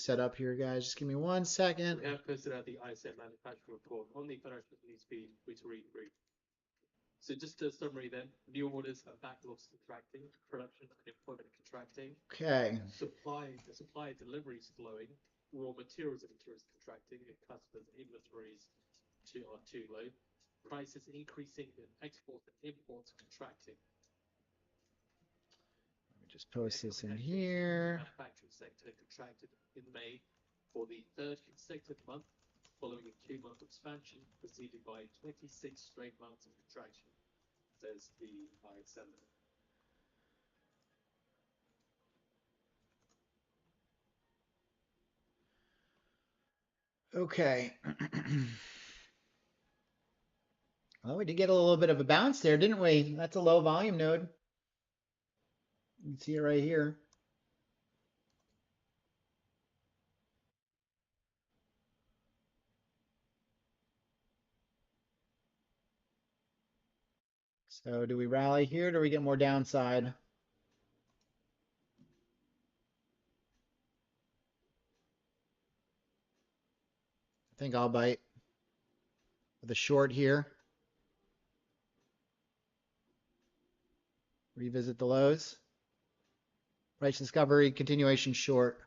set up here, guys. Just give me 1 second. We have posted out the ISM manufacturing report on the financial news feed, which read through. So just a summary then, new orders are backlogs contracting, production and employment contracting. Okay. Supply delivery slowing, raw materials inventories contracting, and customers' inventories are too low. Prices increasing and exports and imports contracting. Let me just post this in here. Manufacturing sector contracted in May for the third consecutive month, following a 2-month expansion, preceded by 26 straight months of contraction, says the ISM. Okay. Well, we did get a little bit of a bounce there, didn't we? That's a low volume node. You can see it right here. So do we rally here? Or do we get more downside? I think I'll bite with a short here. Revisit the lows. Price discovery, continuation short.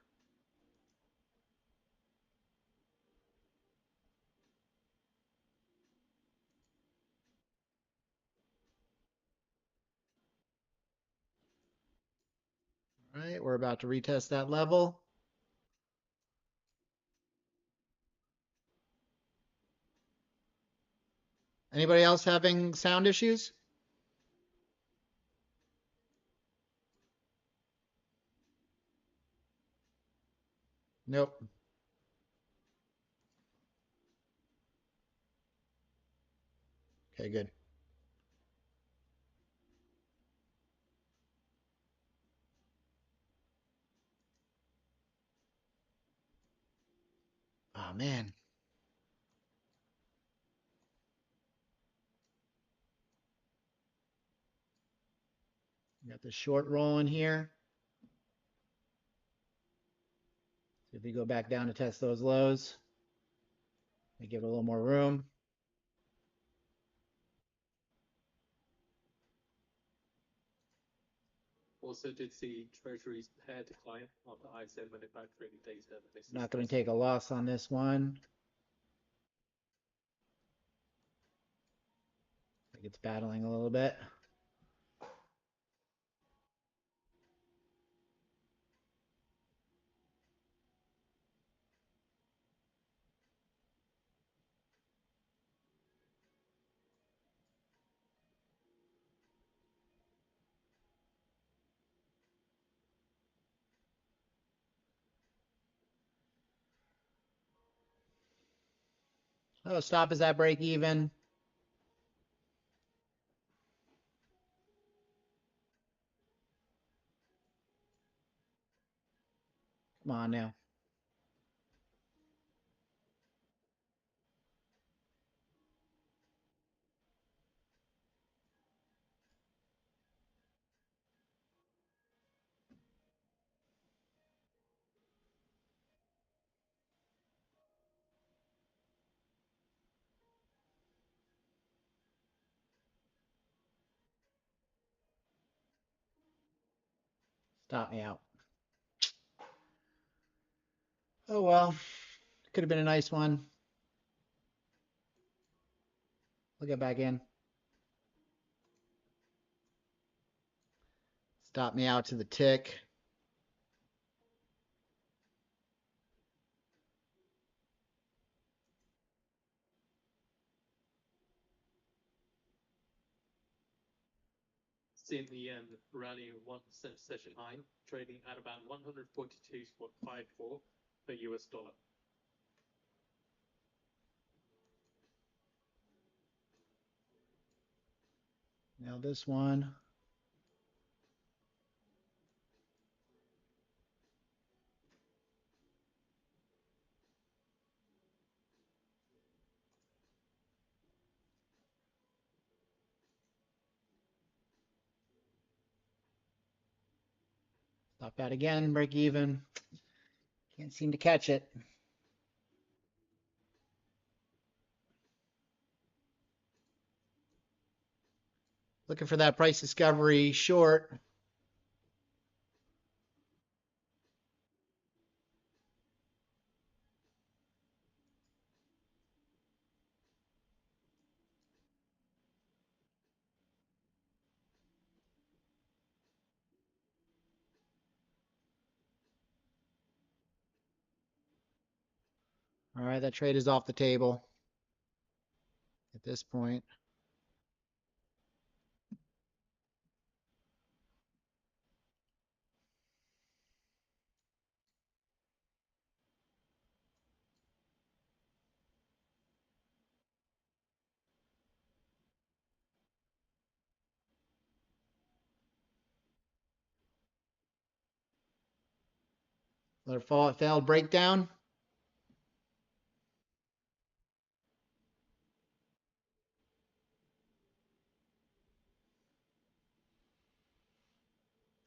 All right, we're about to retest that level. Anybody else having sound issues? Nope. Okay, good. Oh, man. Got the short rolling here. See if we go back down to test those lows. They give it a little more room. Also did see Treasury's pair decline after ISM manufacturing data. Not going to take a loss on this one. I think it's battling a little bit. Oh, stop is at break even. Come on now. Stop me out. Oh, well. Could have been a nice one. We'll get back in. Stop me out to the tick. Seeing the rally 1% session high, trading at about 142.54 per US dollar. Now this one. Stop that again, break even. Can't seem to catch it. Looking for that price discovery short. All right, that trade is off the table at this point. Another failed breakdown.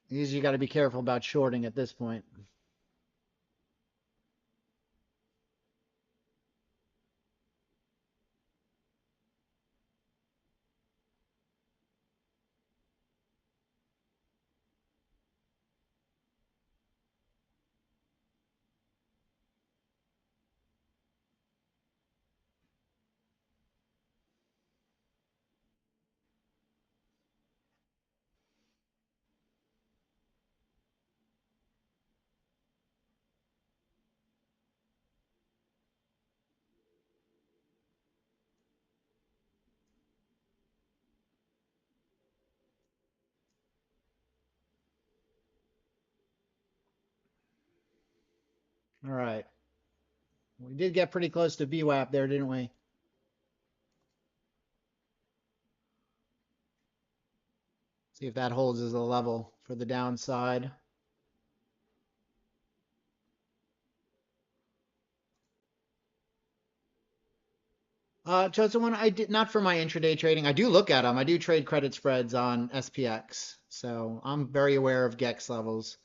These you got to be careful about shorting at this point. All right. We did get pretty close to VWAP there, didn't we? See if that holds as a level for the downside. Chosen one, I did not for my intraday trading. I do look at them. I do trade credit spreads on SPX, so I'm very aware of GEX levels.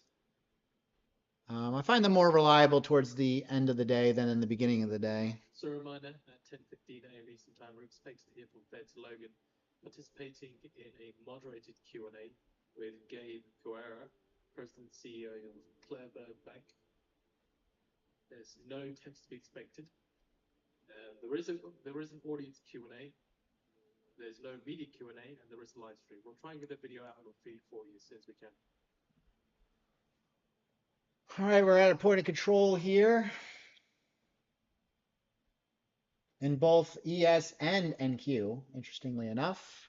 I find them more reliable towards the end of the day than in the beginning of the day. So a reminder, at 10:15 a.m. Eastern Time, we're expected to hear from Fed's Logan, participating in a moderated Q&A with Gabe Guerra, President and CEO of Clairberg Bank. There's no text to be expected. There is an audience Q&A. There's no media Q&A, and there is a live stream. We'll try and get a video out on feed for you as soon as we can. All right, we're at a point of control here in both ES and NQ, interestingly enough.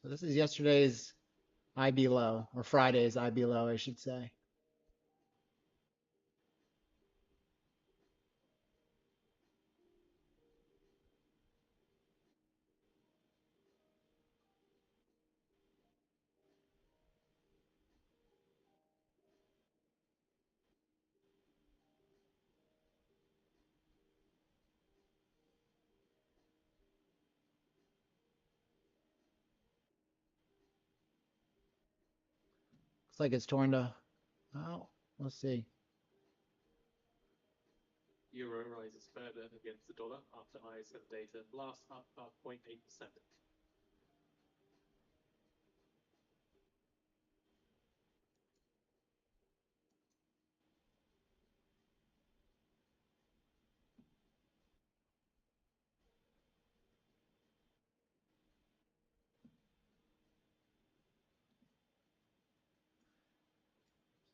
So this is yesterday's IB low, or Friday's IB low, I should say. Looks like it's torn to, oh, let's see. Euro rises further against the dollar after ISM data, last up about 0.8%.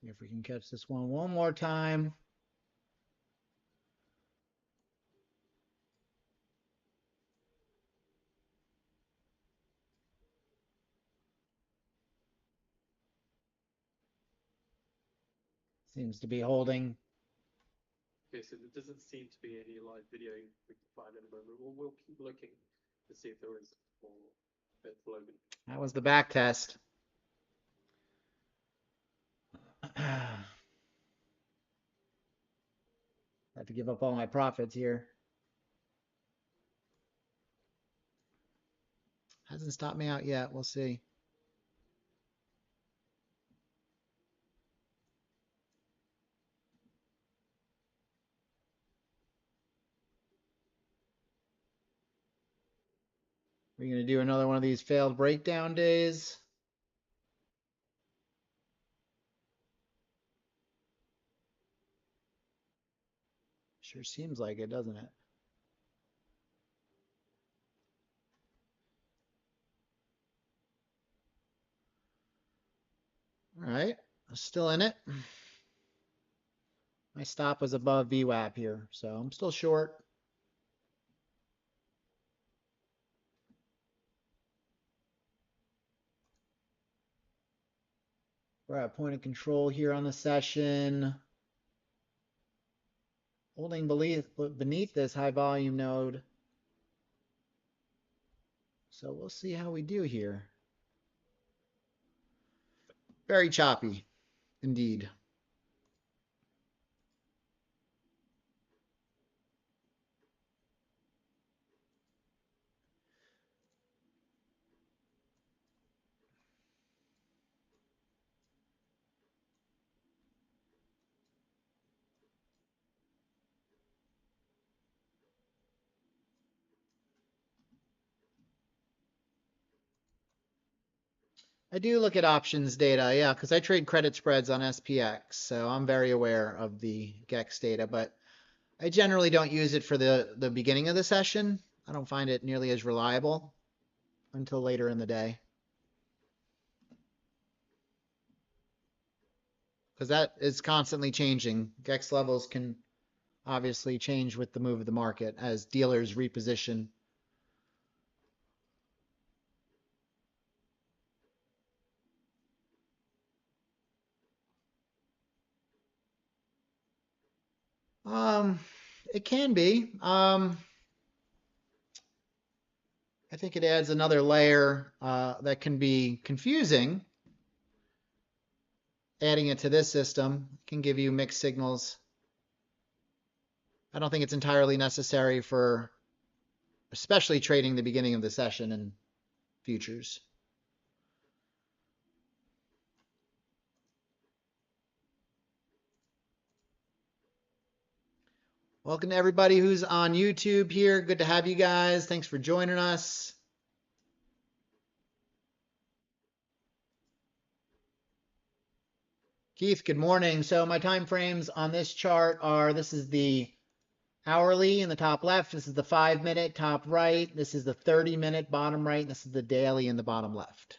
See if we can catch this one more time. Seems to be holding. Okay, so there doesn't seem to be any live video we can find at the moment. We'll keep looking to see if there is more bit flow. That was the back test. I have to give up all my profits here. Hasn't stopped me out yet. We'll see. We're going to do another one of these failed breakdown days. Sure seems like it, doesn't it? All right, still in it. My stop was above VWAP here, so I'm still short. We're at point of control here on the session. Holding beneath this high volume node. So we'll see how we do here. Very choppy, indeed. I do look at options data, yeah, because I trade credit spreads on SPX, so I'm very aware of the GEX data, but I generally don't use it for the beginning of the session. I don't find it nearly as reliable until later in the day. Because that is constantly changing. GEX levels can obviously change with the move of the market as dealers reposition. It can be. I think it adds another layer that can be confusing. Adding it to this system can give you mixed signals. I don't think it's entirely necessary for especially trading the beginning of the session in futures. Welcome to everybody who's on YouTube here. Good to have you guys. Thanks for joining us. Keith, good morning. So my time frames on this chart are, this is the hourly in the top left, this is the 5-minute top right, this is the 30-minute bottom right, and this is the daily in the bottom left.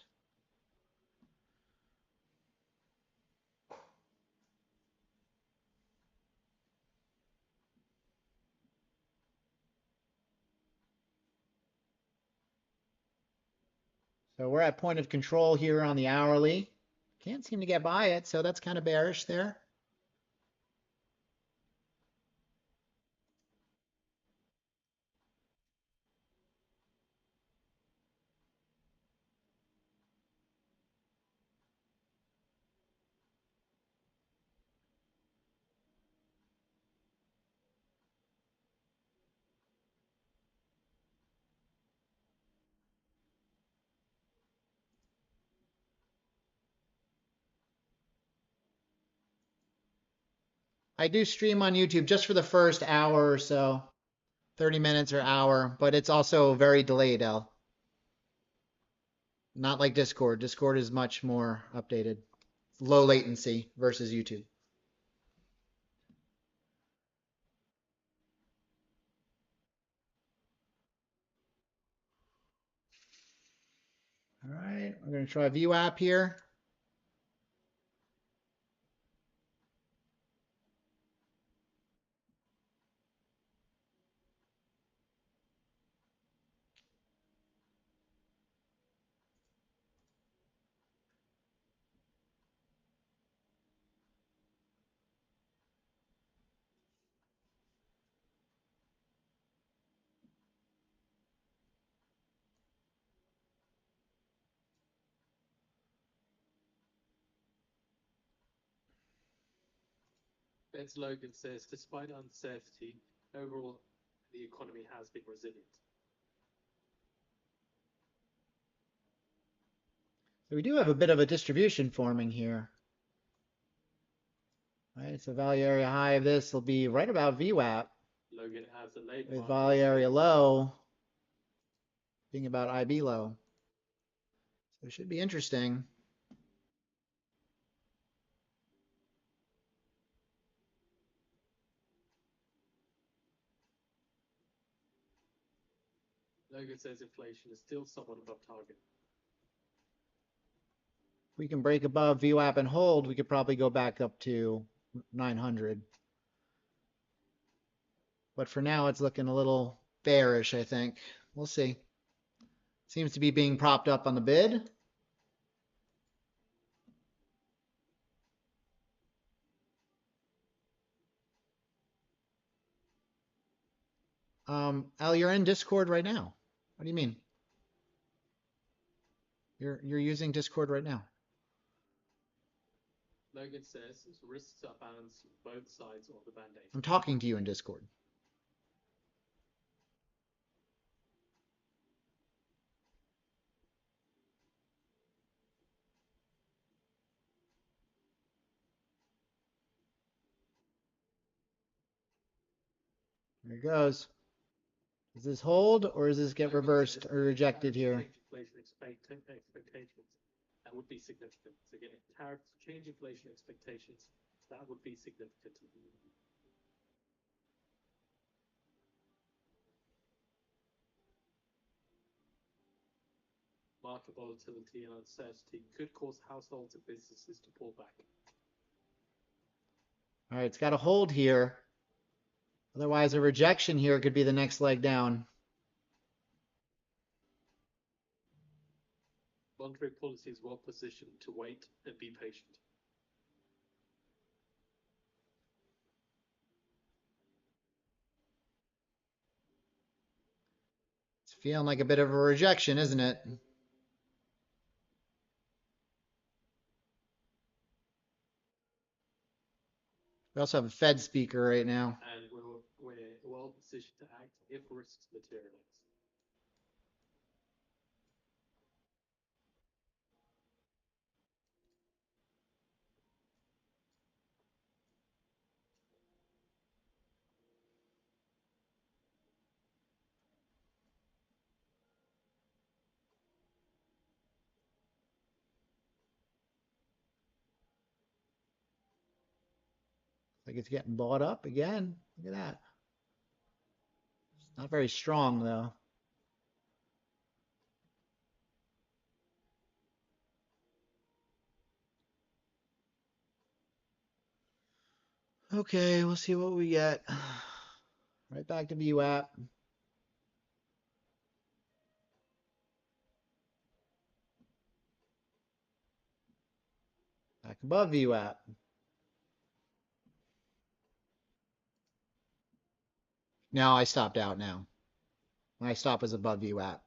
So we're at point of control here on the hourly. Can't seem to get by it, so that's kind of bearish there. I do stream on YouTube just for the first hour or so, 30 minutes or hour, but it's also very delayed, Al. Not like Discord. Discord is much more updated. Low latency versus YouTube. All right, we're going to try VWAP here. Ben's Logan says, despite uncertainty, overall the economy has been resilient. So we do have a bit of a distribution forming here. Right, so value area high of this will be right about VWAP, Logan has a late with market value area low being about IB low. So it should be interesting. Logan says inflation is still somewhat above target. If we can break above VWAP and hold, we could probably go back up to 900. But for now, it's looking a little bearish, I think. We'll see. Seems to be being propped up on the bid. Al, you're in Discord right now. What do you mean? You're using Discord right now. Logan says risks are balanced on both sides of the band-aid. I'm talking to you in Discord. There it goes. Does this hold or does this get reversed or rejected here? Inflation expectations. That would be significant. So again, if tariffs change inflation expectations, that would be significant. Market volatility and uncertainty could cause households and businesses to pull back. All right, it's got to hold here. Otherwise, a rejection here could be the next leg down. Monetary policy is well positioned to wait and be patient. It's feeling like a bit of a rejection, isn't it? We also have a Fed speaker right now. And we're well positioned to act if risks materialize. Like it's getting bought up again. Look at that. It's not very strong though. Okay, we'll see what we get. Right back to VWAP. Back above VWAP. No, I stopped out now. My stop was above VWAP.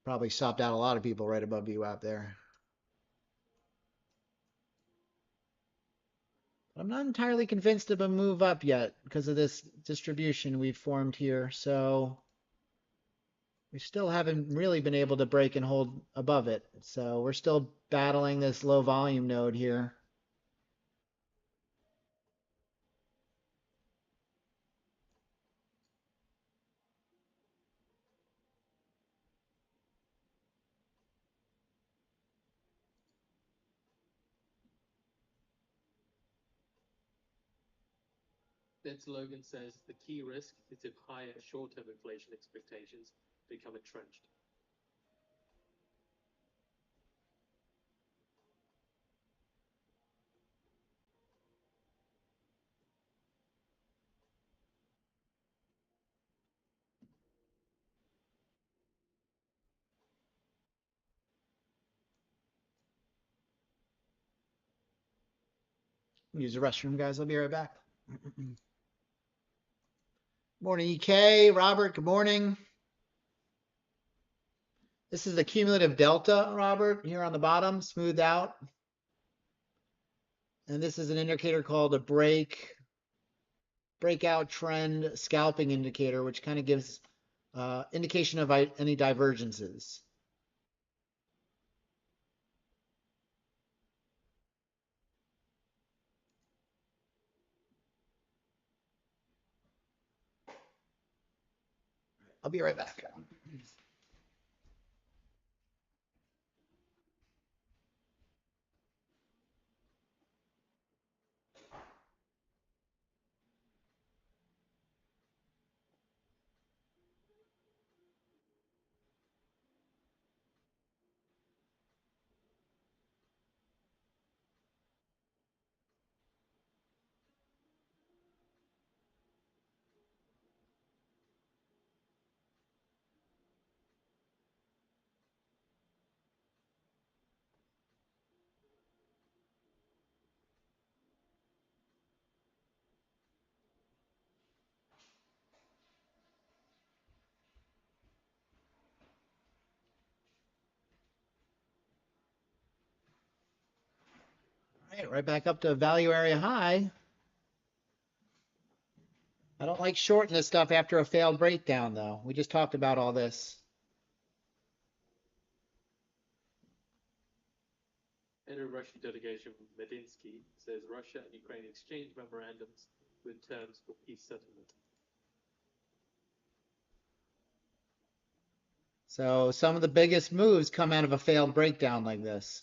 Probably stopped out a lot of people right above VWAP there. I'm not entirely convinced of a move up yet because of this distribution we've formed here. So we still haven't really been able to break and hold above it. So we're still battling this low volume node here. Ben's Logan says the key risk is if higher short-term inflation expectations become entrenched. Use the restroom, guys. I'll be right back. Morning, EK. Robert, good morning. This is the cumulative delta, Robert, here on the bottom, smoothed out. And this is an indicator called a breakout trend scalping indicator, which kind of gives indication of any divergences. I'll be right back. All right, right back up to value area high. I don't like shorting this stuff after a failed breakdown, though. We just talked about all this. Head of Russian delegation Medinsky says Russia and Ukraine exchange memorandums with terms for peace settlement. So some of the biggest moves come out of a failed breakdown like this.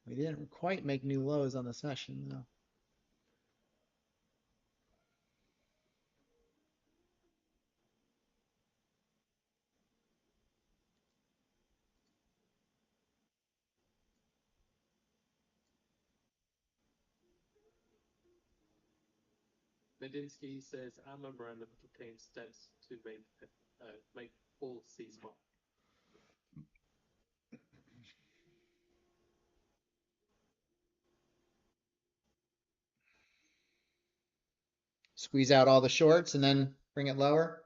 We didn't quite make new lows on the session, though. Medinsky says our memorandum contains steps to make full ceasefire. Squeeze out all the shorts and then bring it lower.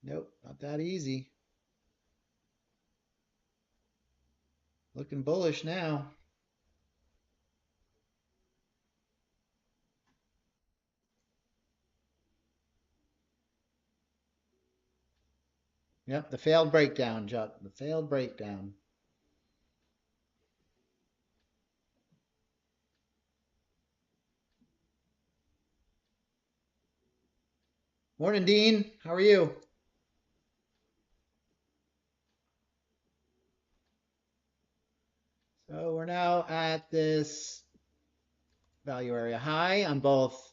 Nope, not that easy. Looking bullish now. Yep, the failed breakdown, Chuck. The failed breakdown. Morning, Dean. How are you? So we're now at this value area high on both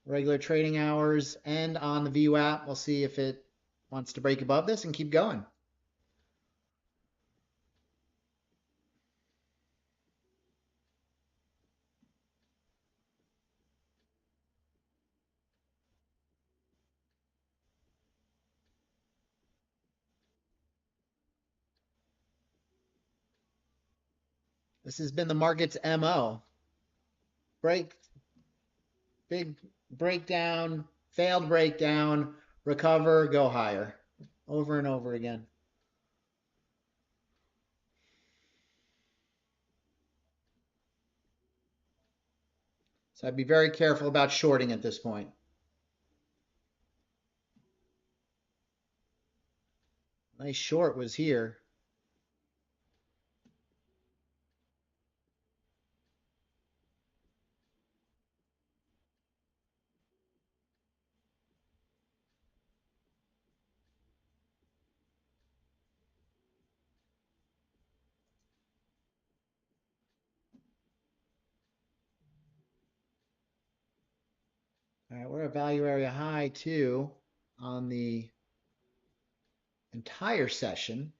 regular trading hours and on the VWAP. We'll see if it wants to break above this and keep going. This has been the market's MO. Big breakdown, failed breakdown, recover, go higher. Over and over again. So I'd be very careful about shorting at this point. Nice short was here. All right, we're at value area high too on the entire session.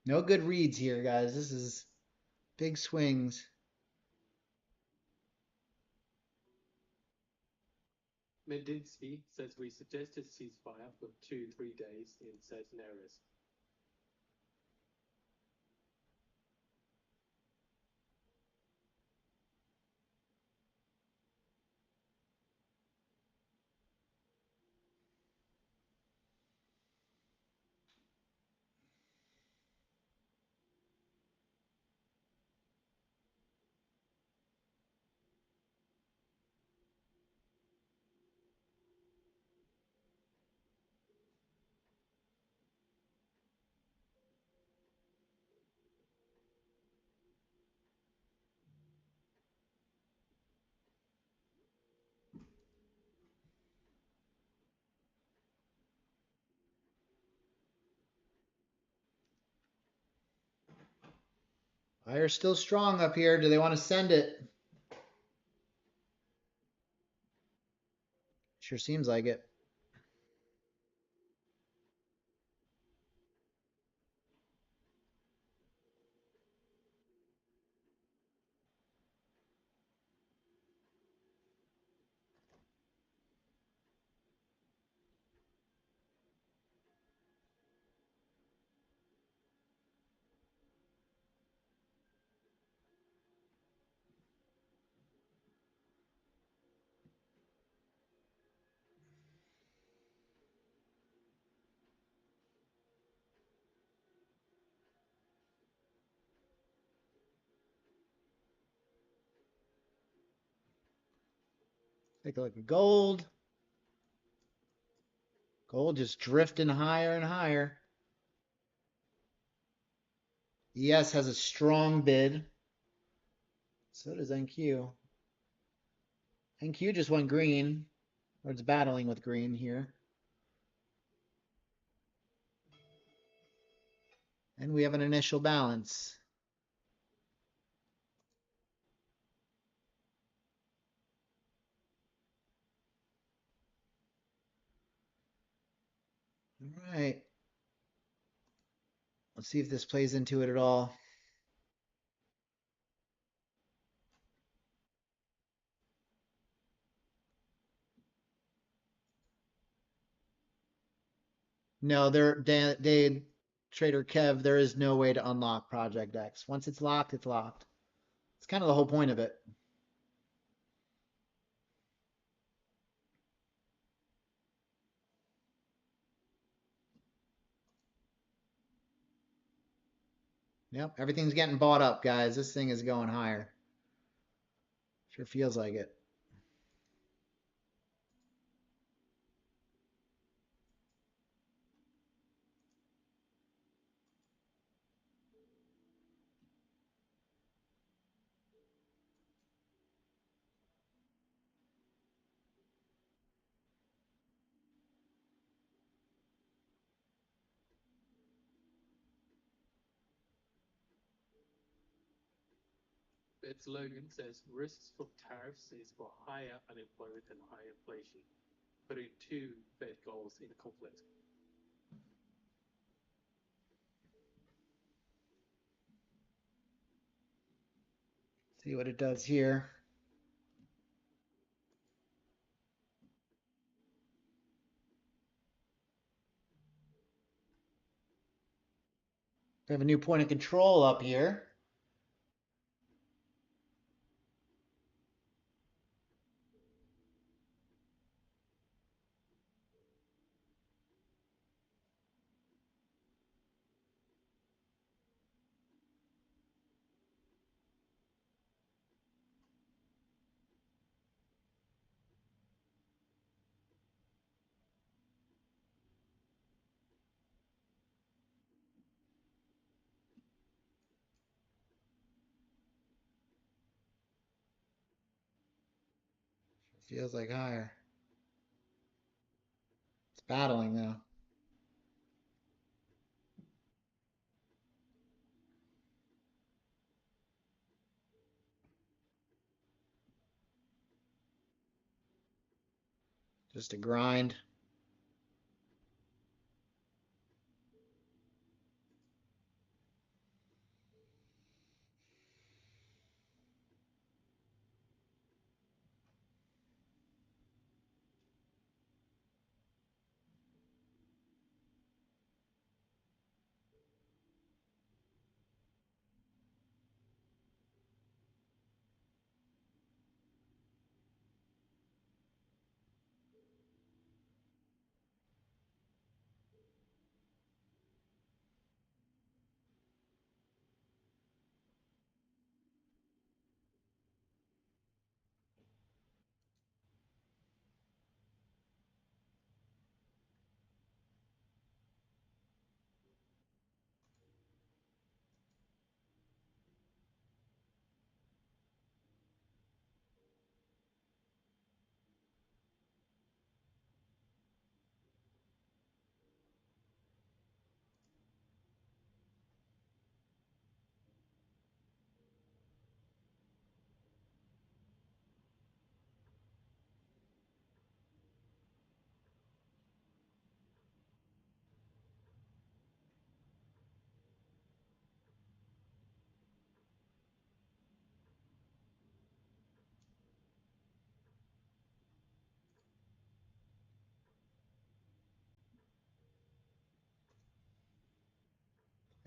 No good reads here, guys. This is big swings. Mendinsky says we suggested ceasefire for 2-3 days in certain areas. Fire's still strong up here. Do they want to send it? Sure seems like it. Take a look at gold. Gold just drifting higher and higher. ES has a strong bid. So does NQ. NQ just went green, or it's battling with green here. And we have an initial balance. All right. Let's see if this plays into it at all. No, they Trader Kev, there is no way to unlock Project X. Once it's locked, it's locked. It's kind of the whole point of it. Yep, everything's getting bought up, guys. This thing is going higher. Sure feels like it. Its Logan says risks from tariffs is for higher unemployment and higher inflation, putting two Fed goals in conflict. See what it does here. We have a new point of control up here. Feels like higher. It's battling though. Just a grind.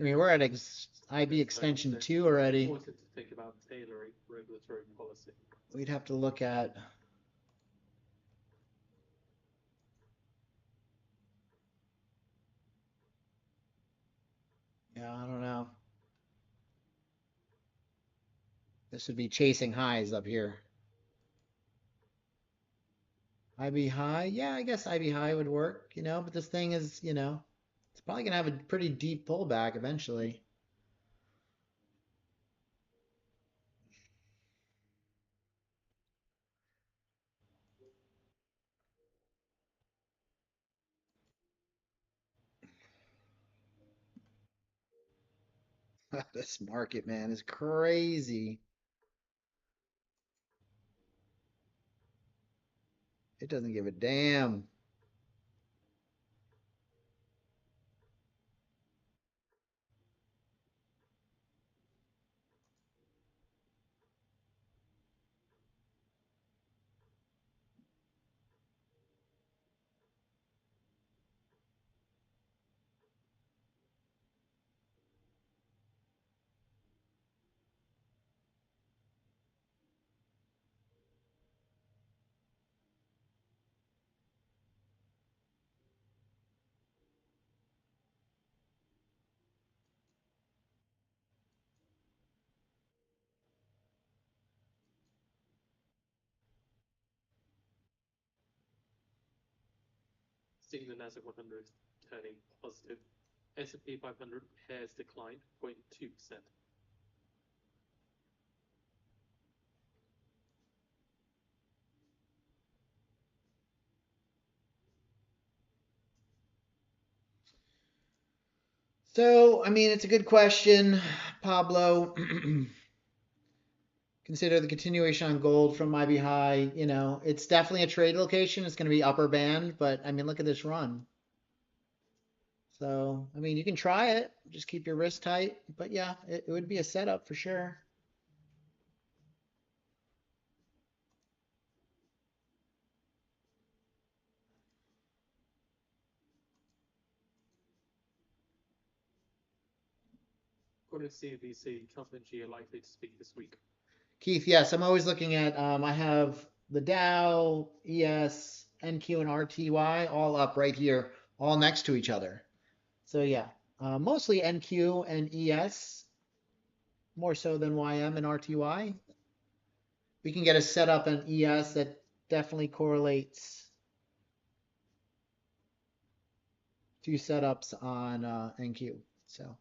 I mean, we're at IB extension 2 already. Important to think about tailoring regulatory policy. We'd have to look at. Yeah, I don't know. This would be chasing highs up here. IB high, yeah, I guess IB high would work, but this thing is, it's probably gonna have a pretty deep pullback eventually. This market, man, is crazy. It doesn't give a damn. Seeing the Nasdaq 100 turning positive, S&P 500 has declined 0.2%. So, I mean, it's a good question, Pablo. Consider the continuation on gold from IB high. It's definitely a trade location. It's going to be upper band, but I mean, look at this run. So, I mean, you can try it. Just keep your wrist tight. But yeah, it would be a setup for sure. According to CNBC, Trump and Xi are likely to speak this week. Keith, yes, I'm always looking at, I have the Dow, ES, NQ, and RTY all up right here, all next to each other. So yeah, mostly NQ and ES, more so than YM and RTY. We can get a setup in ES that definitely correlates to setups on NQ. So.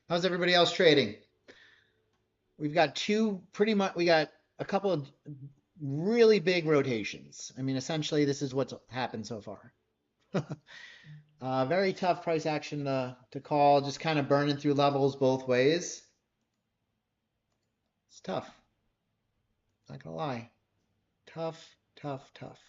How's everybody else trading? We've got we got a couple of really big rotations. I mean, essentially, this is what's happened so far. Very tough price action to call, just kind of burning through levels both ways. It's tough. Not gonna lie. Tough, tough, tough.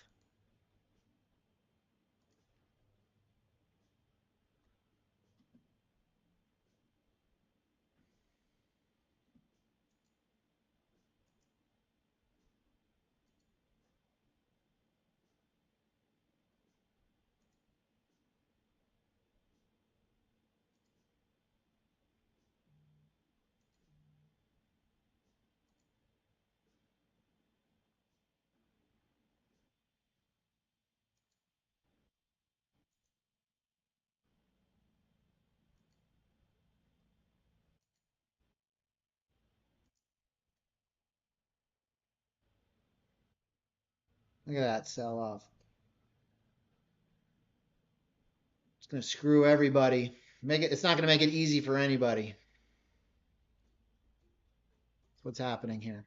Look at that sell off. It's gonna screw everybody. It's not gonna make it easy for anybody. That's what's happening here.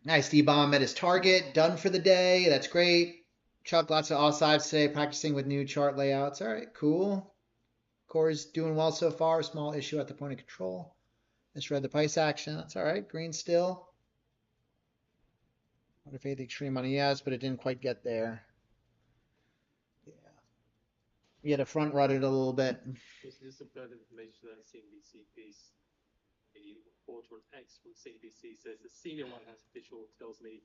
Nice. D-bomb at his target. Done for the day. That's great. Chuck, lots of offsides today, practicing with new chart layouts. All right, cool. Core's doing well so far. Small issue at the point of control. Misread the price action. That's all right. Green still. What if the extreme money? Yes, but it didn't quite get there. Yeah. You had to front run it a little bit. This is some further information that CNBC piece. The reporter on X from CNBC says the senior White House official tells me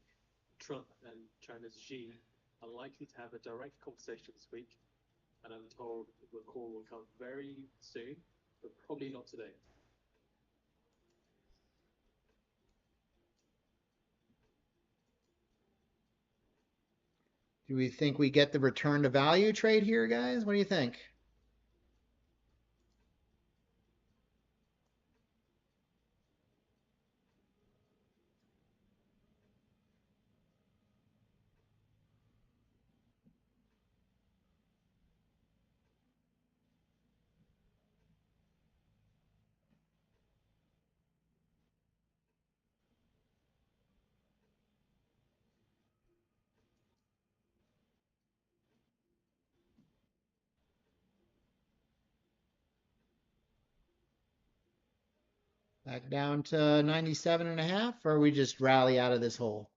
Trump and China's Xi are likely to have a direct conversation this week, and I'm told the call will come very soon, but probably not today. Do we think we get the return to value trade here, guys? What do you think? Back down to 97.5, or we just rally out of this hole?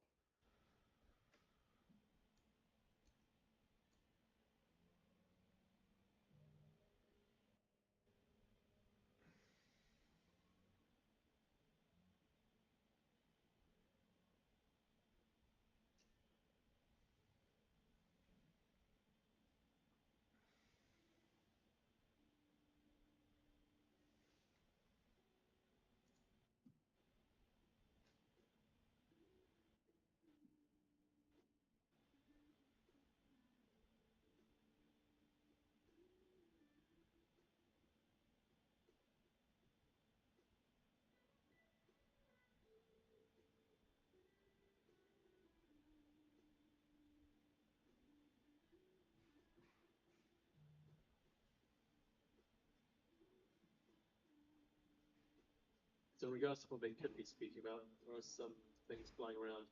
So in regards to what they could be speaking about, there are some things flying around.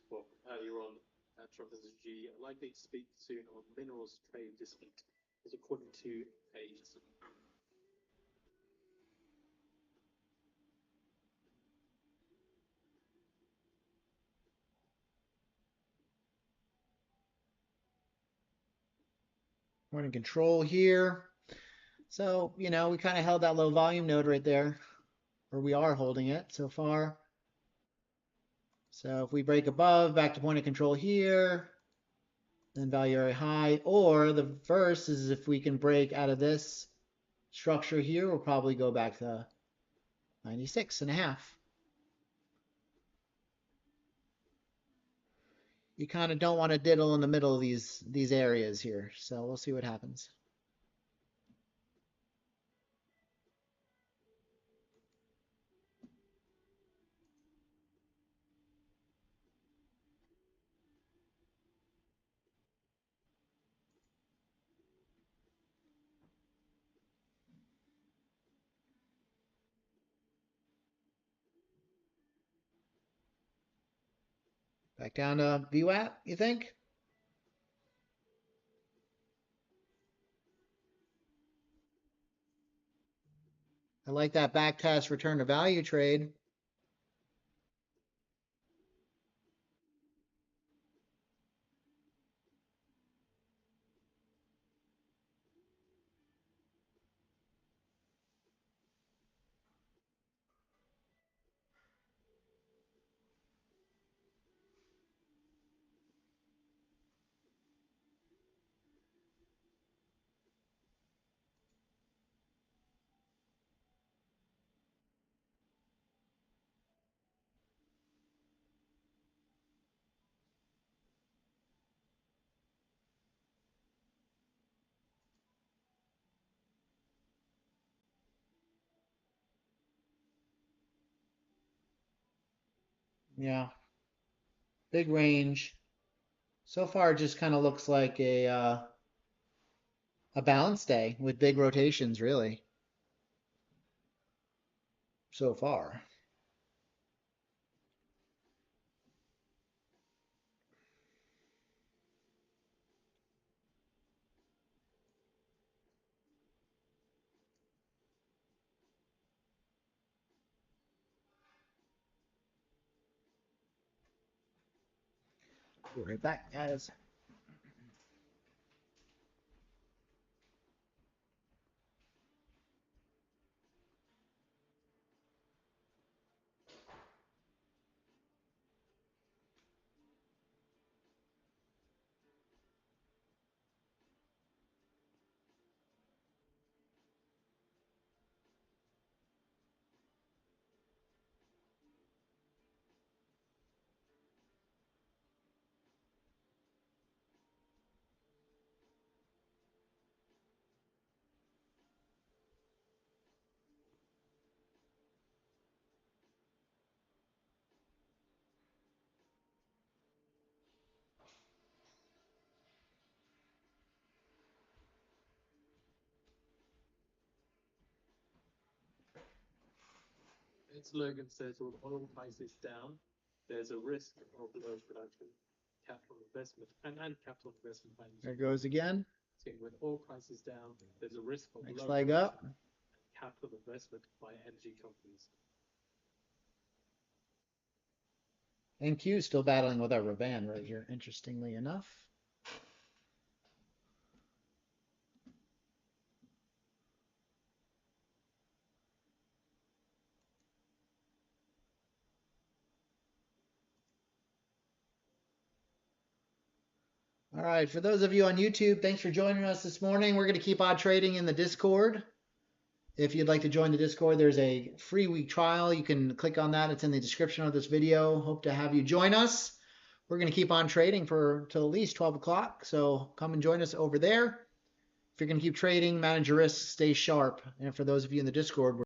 Well, earlier on, Trump and Xi are likely to speak soon on minerals trade dispute, as according to a Point of control here. So, we kind of held that low volume node right there, or we are holding it so far. So if we break above, back to point of control here, then value area high, or the first is if we can break out of this structure here, we'll probably go back to 96.5. You kind of don't want to diddle in the middle of these areas here. So we'll see what happens. Back down to VWAP, you think? I like that back test return to value trade. Yeah, big range. So far, it just kind of looks like a balance day with big rotations, really. So far. Be right back, guys. As Logan says, with oil prices down, there's a risk of low production, capital investment, and capital investment by There goes again. With oil prices down, there's a risk of Next low leg production up. and capital investment by energy companies. NQ still battling with our Ravan right here, interestingly enough. All right, for those of you on YouTube, thanks for joining us this morning. We're going to keep on trading in the Discord. If you'd like to join the Discord, there's a free week trial. You can click on that. It's in the description of this video. Hope to have you join us. We're going to keep on trading for till at least 12 o'clock. So come and join us over there. If you're going to keep trading, manage your risks, stay sharp. And for those of you in the Discord,